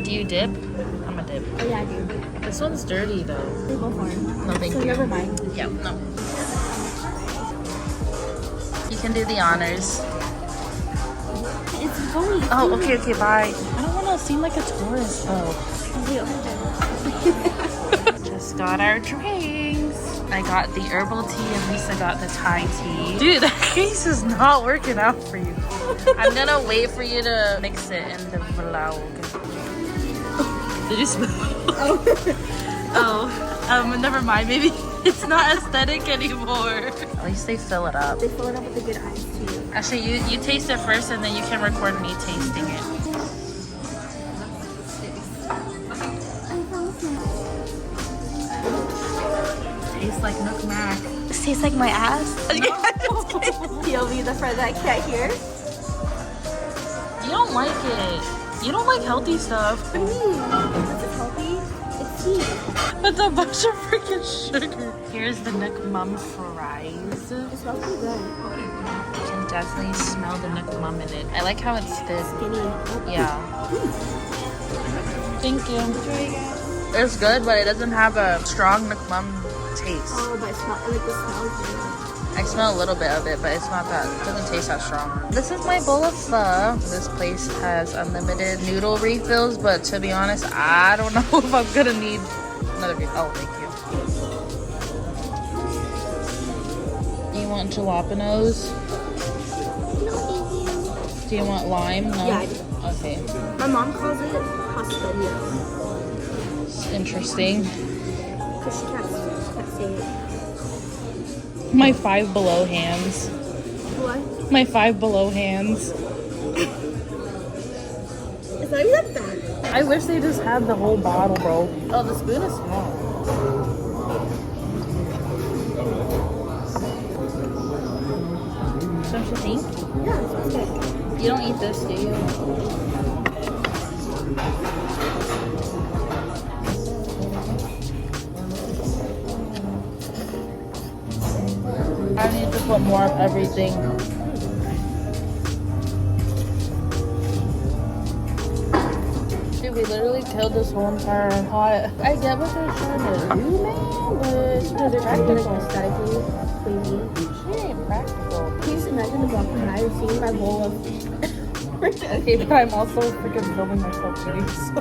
Do you dip? I'm a dip. Oh yeah, I do. This one's dirty though. They both are. No, thank so you. never mind. Yeah, no. You can do the honors. It's going. Oh, okay, bye. I don't want to seem like a tourist though. Just got our drinks. I got the herbal tea and Lisa got the Thai tea. Dude, that case is not working out for you. I'm gonna wait for you to mix it in the vlog. Did you smell? Oh, never mind. Maybe it's not aesthetic anymore. At least they fill it up. They fill it up with a good ice too. Actually, you taste it first and then you can record me tasting it. Tastes like Nook Mac. This tastes like my ass. POV, the friend that I can't hear. You don't like it. You don't like healthy stuff. What do you mean? Is it healthy? It's tea. That's a bunch of freaking sugar. Here's the Nook Mum fries. It smells pretty good. You can definitely smell the Nook Mum in it. I like how it's thin. Skinny. Yeah. Thank you. Enjoy, guys. It's good, but it doesn't have a strong Nook Mum taste. Oh, but it's not like the smell is good. I smell a little bit of it, but it's not that, it doesn't taste that strong. This is my bowl of pho. This place has unlimited noodle refills, but to be honest, I don't know if I'm gonna need another refill. Oh, thank you. Do you want jalapenos? No, thank you. Do you want lime? No? Yeah, I do. Okay. My mom calls it pastelio. It's interesting. Because she can't say it. My Five Below hands. What? My Five Below hands. It's not even that bad. I wish they just had the whole bottle, bro. Oh, the spoon is small. Don't you think? Yeah, it's okay. You don't eat this, do you? I need to put more of everything. Dude, we literally killed this whole entire pot. I get what they're trying to do, man, but it's They're just trying to get practical. like aesthetically pleasing. She ain't practical. Can you just imagine the walking by and seeing my bowl of Okay, but I'm also freaking filming myself too. So.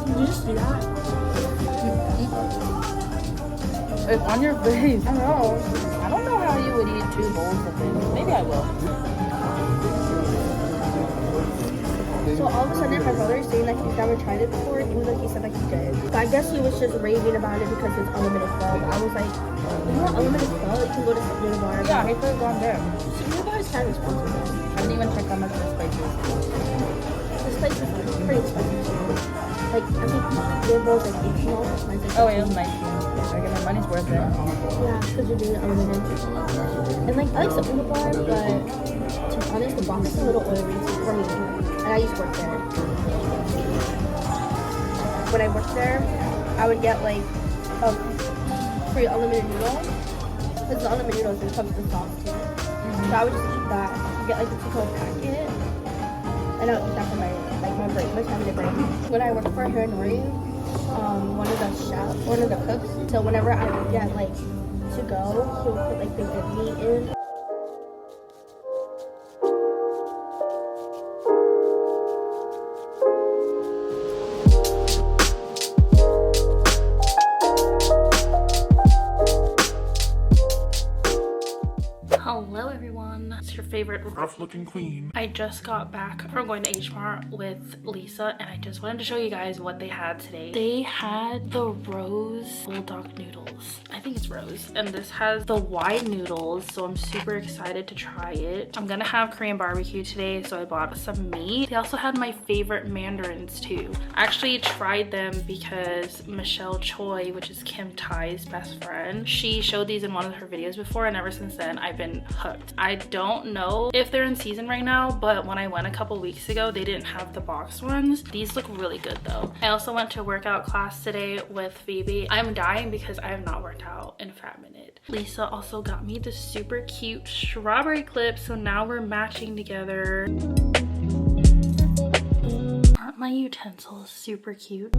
Did you just see that? It's on your face. I know. I don't know how you would eat 2 bowls of it. Maybe I will. So all of a sudden my brother is saying like he's never tried it before, even though he said like he did. So I guess he was just raving about it because it's unlimited flow. I was like, you want unlimited flow? You can go to Noodle Bar. Yeah, he could have gone there. Noodle Bar is kind of expensive though. I didn't even check how much this place is. This place is pretty expensive. Like I think their bowl's like $18. Oh, it was 19. I get my money's worth it. Yeah, because you're doing it unlimited. And like I like the Noodle Bar, but to be honest, the box is a little oily for me. And I used to work there. When I worked there, I would get like a free unlimited noodle. Because the unlimited noodles it comes with sauce too. So I would just eat that. Get like the 2-pound packet. And I would eat that for my break, my time to break. When I worked for Hanoi, one of the chefs, one of the cooks, so whenever I would get like to go, he would put like the good meat in. Hello everyone, it's your favorite rough looking queen. I just got back from going to HMart with Lisa and I just wanted to show you guys what they had today. They had the rose bulldog noodles. I think it's rose. And this has the wide noodles, so I'm super excited to try it. I'm gonna have Korean barbecue today, so I bought some meat. They also had my favorite mandarins too. I actually tried them because Michelle Choi, which is Kim Tai's best friend, she showed these in one of her videos before, and ever since then I've been hooked. I don't don't know if they're in season right now, but when I went a couple weeks ago, they didn't have the boxed ones. These look really good though. I also went to a workout class today with Phoebe. I'm dying because I have not worked out in a fat minute. Lisa also got me the super cute strawberry clip, so now we're matching together. Aren't my utensils super cute?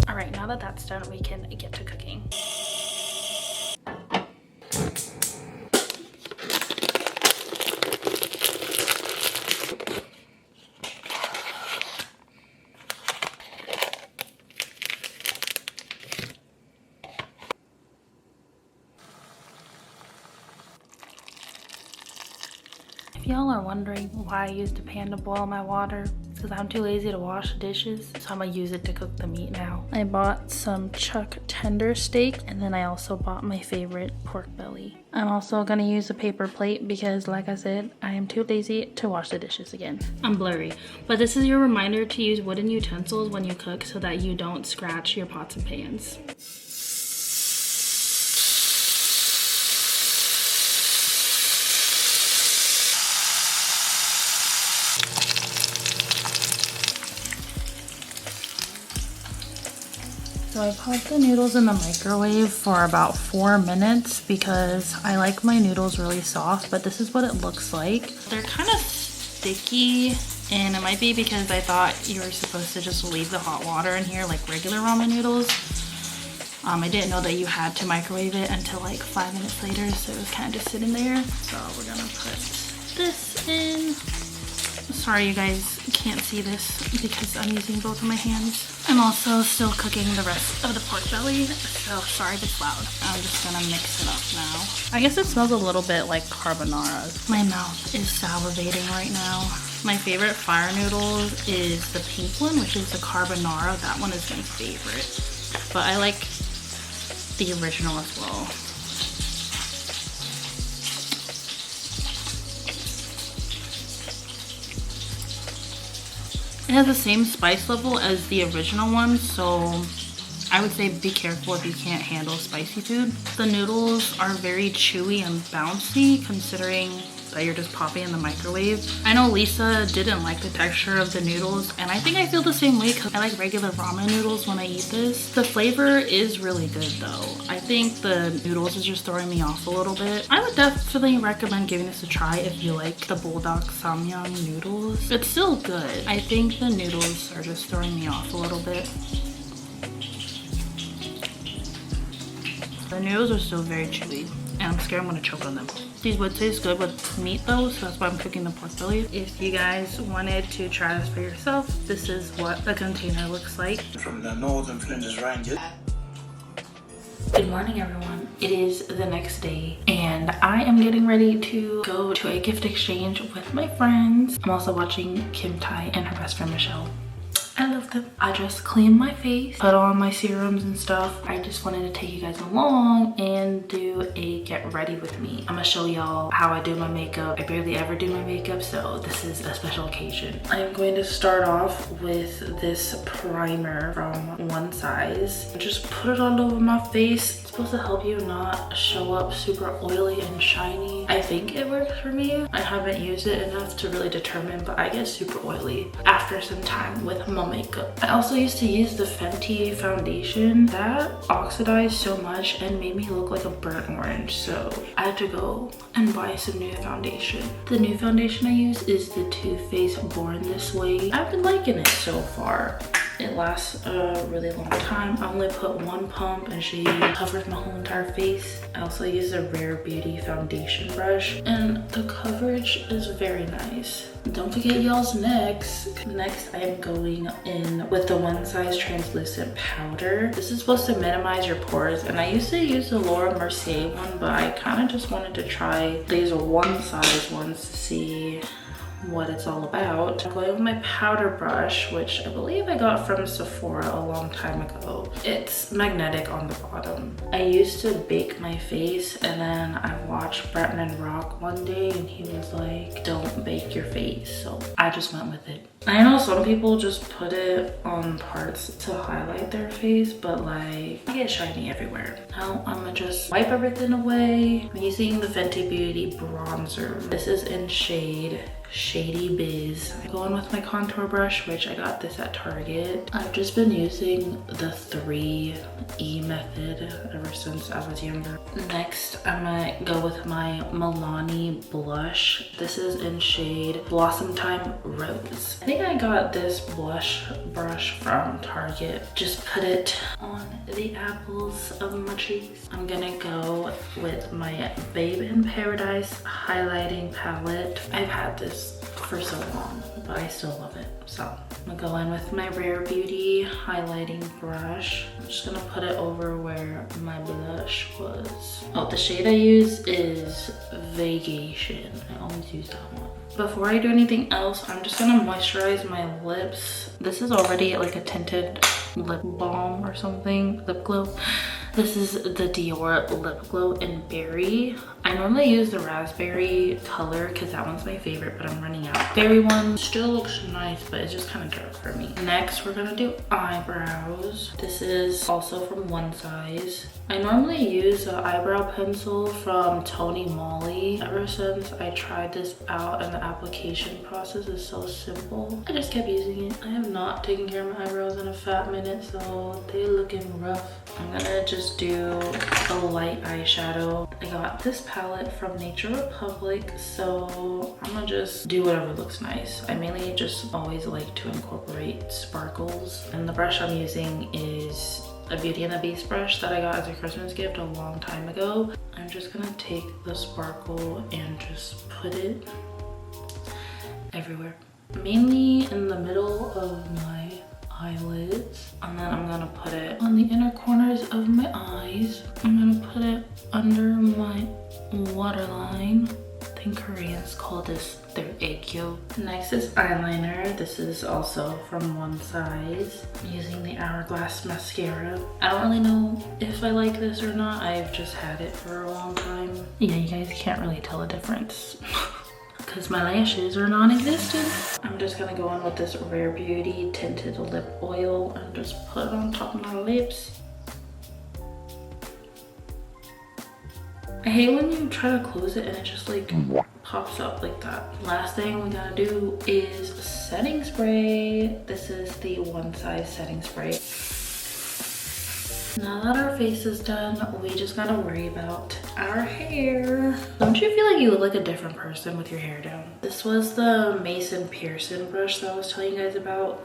All right, now that that's done, we can get to cooking. If y'all are wondering why I used a pan to boil my water, it's because I'm too lazy to wash the dishes, so I'm gonna use it to cook the meat now. I bought some chuck tender steak, and then I also bought my favorite pork belly. I'm also gonna use a paper plate because, like I said, I am too lazy to wash the dishes again. I'm blurry, but this is your reminder to use wooden utensils when you cook so that you don't scratch your pots and pans. So I popped the noodles in the microwave for about 4 minutes because I like my noodles really soft, but this is what it looks like. They're kind of sticky, and it might be because I thought you were supposed to just leave the hot water in here like regular ramen noodles. I didn't know that you had to microwave it until like 5 minutes later, so it was kind of just sitting there. So we're gonna put this in. Sorry you guys can't see this because I'm using both of my hands. I'm also still cooking the rest of the pork belly, so sorry if it's loud. I'm just gonna mix it up now. I guess it smells a little bit like carbonara. My mouth is salivating right now. My favorite fire noodles is the pink one, which is the carbonara. That one is my favorite, but I like the original as well. It has the same spice level as the original one, so I would say be careful if you can't handle spicy food. The noodles are very chewy and bouncy considering that you're just popping in the microwave. I know Lisa didn't like the texture of the noodles, and I think I feel the same way because I like regular ramen noodles when I eat this. The flavor is really good though. I think the noodles is just throwing me off a little bit. I would definitely recommend giving this a try if you like the bulldog samyang noodles. It's still good. I think the noodles are just throwing me off a little bit. The noodles are still very chewy, and I'm scared I'm gonna choke on them. These would taste good with meat though, so that's why I'm cooking the pork belly. If you guys wanted to try this for yourself, this is what the container looks like. From the Northern Flinders Ranges. Good morning everyone. It is the next day and I am getting ready to go to a gift exchange with my friends. I'm also watching Kim Tai and her best friend Michelle. I love them. I just cleaned my face, put on my serums and stuff. I just wanted to take you guys along and do a get ready with me. I'm gonna show y'all how I do my makeup. I barely ever do my makeup, so this is a special occasion. I am going to start off with this primer from One Size. Just put it all over my face. It's supposed to help you not show up super oily and shiny. I think it works for me. I haven't used it enough to really determine, but I get super oily after some time with my makeup. I also used to use the Fenty foundation. That oxidized so much and made me look like a burnt orange, so I had to go and buy some new foundation. The new foundation I use is the Too Faced Born This Way. I've been liking it so far. It lasts a really long time. I only put one pump and she covers my whole entire face. I also use a Rare Beauty foundation brush and the coverage is very nice. Don't forget y'all's next. Next, I am going in with the One Size translucent powder. This is supposed to minimize your pores, and I used to use the Laura Mercier one, but I kind of just wanted to try these One Size ones to see what it's all about. I'm going with my powder brush, which I believe I got from Sephora a long time ago. It's magnetic on the bottom. I used to bake my face, and then I watched Bretton Rock one day and he was like, don't bake your face. So I just went with it. I know some people just put it on parts to highlight their face, but like, I get shiny everywhere. Now I'm gonna just wipe everything away. I'm using the Fenty Beauty bronzer. This is in shade Shady Biz. I'm going with my contour brush, which I got this at Target. I've just been using the 3E method ever since I was younger. Next, I'm gonna go with my Milani blush. This is in shade Blossom Time Rose. I think I got this blush brush from Target. Just put it on the apples of my cheeks. I'm gonna go with my Babe in Paradise highlighting palette. I've had this for so long, but I still love it. So I'm gonna go in with my Rare Beauty highlighting brush. I'm just gonna put it over where my blush was. Oh, the shade I use is Vacation. I always use that one. Before I do anything else, I'm just gonna moisturize my lips. This is already like a tinted lip balm or something, lip glow. This is the Dior Lip Glow in Berry. I normally use the raspberry color because that one's my favorite, but I'm running out. Berry one still looks nice, but it's just kind of dark for me. Next, we're gonna do eyebrows. This is also from One Size. I normally use an eyebrow pencil from Tony Moly. Ever since I tried this out and the application process is so simple, I just kept using it. I have not taken care of my eyebrows in a fat minute, so they're looking rough. I'm gonna just do a light eyeshadow. I got this palette from Nature Republic, so I'm gonna just do whatever looks nice. I mainly just always like to incorporate sparkles, and the brush I'm using is a Beauty and the Beast brush that I got as a Christmas gift a long time ago. I'm just gonna take the sparkle and just put it everywhere, mainly in the middle of my eyelids, and then I'm gonna put it on the inner corners of my eyes. I'm gonna put it under my waterline. I think Koreans call this their egg yolk. Next is eyeliner. This is also from One Size. I'm using the Hourglass mascara. I don't really know if I like this or not. I've just had it for a long time. Yeah, you guys can't really tell the difference because my lashes are non-existent. I'm just gonna go in with this Rare Beauty tinted lip oil and just put it on top of my lips. I hate when you try to close it and it just like pops up like that. Last thing we gotta do is setting spray. This is the One Size setting spray. Now that our face is done, we just gotta worry about our hair. Don't you feel like you look like a different person with your hair down? This was the Mason Pearson brush that I was telling you guys about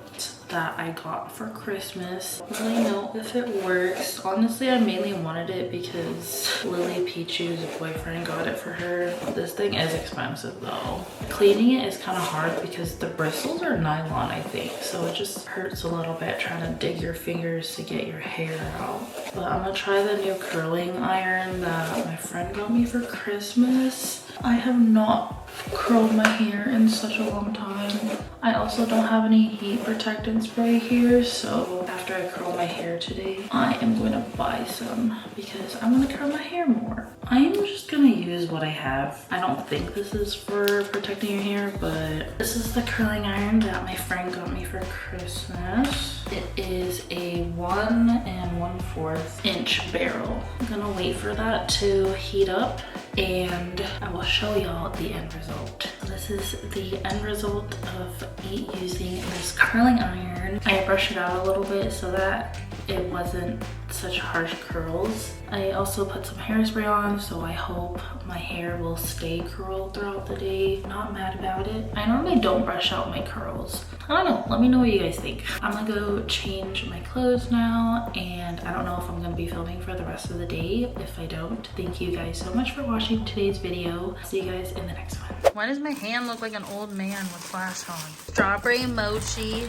that I got for Christmas. I don't really know if it works. Honestly, I mainly wanted it because Lily Pichu's boyfriend got it for her. This thing is expensive though. Cleaning it is kind of hard because the bristles are nylon, I think. So it just hurts a little bit trying to dig your fingers to get your hair out. But I'm gonna try the new curling iron that my friend got me for Christmas. I have not curled my hair in such a long time. I also don't have any heat protectant spray here, so after I curl my hair today, I am going to buy some because I want to curl my hair more. I'm just gonna use what I have. I don't think this is for protecting your hair, but this is the curling iron that my friend got me for Christmas. It is a 1 1/4 inch barrel. I'm gonna wait for that to heat up and I will show y'all the end result. This is the end result of me using this curling iron. I brushed it out a little bit so that it wasn't such harsh curls. I also put some hairspray on, so I hope my hair will stay curled throughout the day. Not mad about it. I normally don't brush out my curls. I don't know, let me know what you guys think. I'm gonna go change my clothes now, and I don't know if I'm gonna be filming for the rest of the day. If I don't, thank you guys so much for watching today's video. See you guys in the next one. Why does my hand look like an old man with glass on? Strawberry mochi,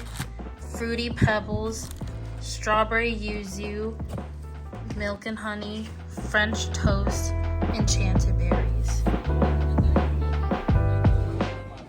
fruity pebbles, strawberry yuzu, milk and honey, French toast, enchanted berries.